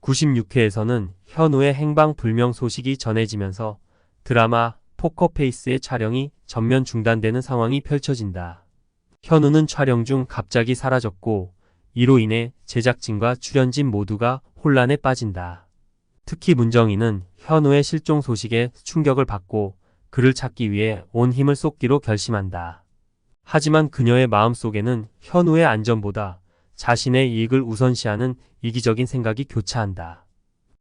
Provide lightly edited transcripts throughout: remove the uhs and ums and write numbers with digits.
96회에서는 현우의 행방불명 소식이 전해지면서 드라마 포커페이스의 촬영이 전면 중단되는 상황이 펼쳐진다. 현우는 촬영 중 갑자기 사라졌고 이로 인해 제작진과 출연진 모두가 혼란에 빠진다. 특히 문정인은 현우의 실종 소식에 충격을 받고 그를 찾기 위해 온 힘을 쏟기로 결심한다. 하지만 그녀의 마음속에는 현우의 안전보다 자신의 이익을 우선시하는 이기적인 생각이 교차한다.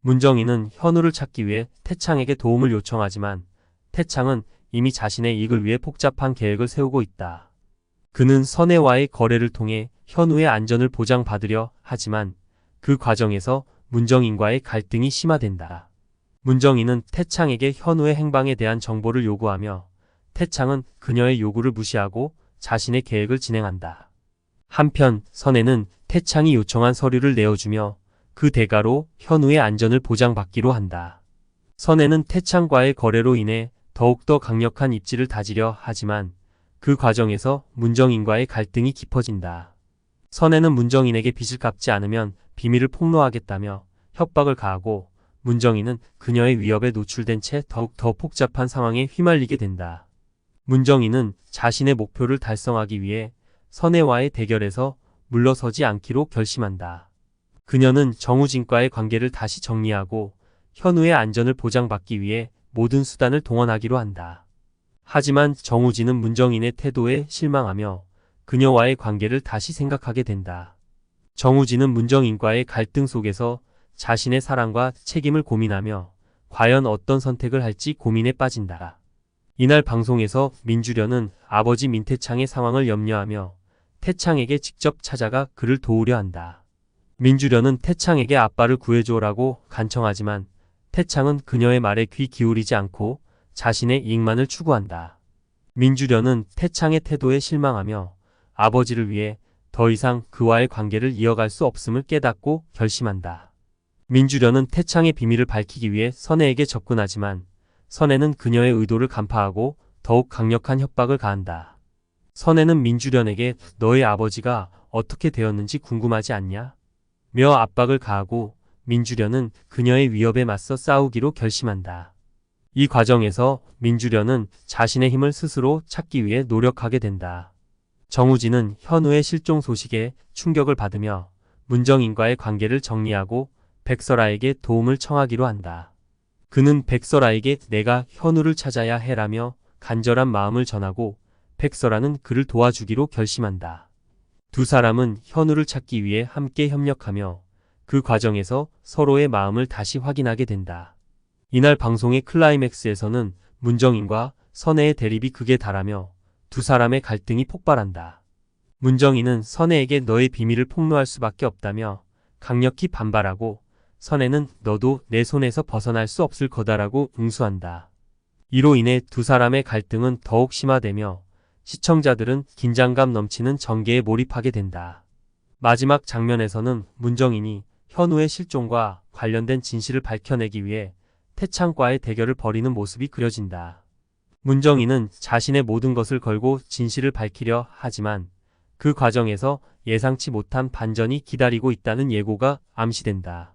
문정인은 현우를 찾기 위해 태창에게 도움을 요청하지만 태창은 이미 자신의 이익을 위해 복잡한 계획을 세우고 있다. 그는 선혜와의 거래를 통해 현우의 안전을 보장받으려 하지만 그 과정에서 문정인과의 갈등이 심화된다. 문정인은 태창에게 현우의 행방에 대한 정보를 요구하며 태창은 그녀의 요구를 무시하고 자신의 계획을 진행한다. 한편 선혜는 태창이 요청한 서류를 내어주며 그 대가로 현우의 안전을 보장받기로 한다. 선혜는 태창과의 거래로 인해 더욱더 강력한 입지를 다지려 하지만 그 과정에서 문정인과의 갈등이 깊어진다. 선혜는 문정인에게 빚을 갚지 않으면 비밀을 폭로하겠다며 협박을 가하고 문정인은 그녀의 위협에 노출된 채 더욱 더 복잡한 상황에 휘말리게 된다. 문정인은 자신의 목표를 달성하기 위해 선혜와의 대결에서 물러서지 않기로 결심한다. 그녀는 정우진과의 관계를 다시 정리하고 현우의 안전을 보장받기 위해 모든 수단을 동원하기로 한다. 하지만 정우진은 문정인의 태도에 실망하며 그녀와의 관계를 다시 생각하게 된다. 정우진은 문정인과의 갈등 속에서 자신의 사랑과 책임을 고민하며 과연 어떤 선택을 할지 고민에 빠진다. 이날 방송에서 민주련은 아버지 민태창의 상황을 염려하며 태창에게 직접 찾아가 그를 도우려 한다. 민주련은 태창에게 아빠를 구해줘라고 간청하지만 태창은 그녀의 말에 귀 기울이지 않고 자신의 이익만을 추구한다. 민주련은 태창의 태도에 실망하며 아버지를 위해 더 이상 그와의 관계를 이어갈 수 없음을 깨닫고 결심한다. 민주련은 태창의 비밀을 밝히기 위해 선혜에게 접근하지만 선혜는 그녀의 의도를 간파하고 더욱 강력한 협박을 가한다. 선혜는 민주련에게 너의 아버지가 어떻게 되었는지 궁금하지 않냐? 며 압박을 가하고 민주련은 그녀의 위협에 맞서 싸우기로 결심한다. 이 과정에서 민주련은 자신의 힘을 스스로 찾기 위해 노력하게 된다. 정우진은 현우의 실종 소식에 충격을 받으며 문정인과의 관계를 정리하고 백설아에게 도움을 청하기로 한다. 그는 백설아에게 내가 현우를 찾아야 해라며 간절한 마음을 전하고 백설아는 그를 도와주기로 결심한다. 두 사람은 현우를 찾기 위해 함께 협력하며 그 과정에서 서로의 마음을 다시 확인하게 된다. 이날 방송의 클라이맥스에서는 문정인과 선혜의 대립이 극에 달하며 두 사람의 갈등이 폭발한다. 문정인은 선혜에게 너의 비밀을 폭로할 수밖에 없다며 강력히 반발하고 선혜는 너도 내 손에서 벗어날 수 없을 거다라고 응수한다. 이로 인해 두 사람의 갈등은 더욱 심화되며 시청자들은 긴장감 넘치는 전개에 몰입하게 된다. 마지막 장면에서는 문정인이 현우의 실종과 관련된 진실을 밝혀내기 위해 태창과의 대결을 벌이는 모습이 그려진다. 문정인은 자신의 모든 것을 걸고 진실을 밝히려 하지만 그 과정에서 예상치 못한 반전이 기다리고 있다는 예고가 암시된다.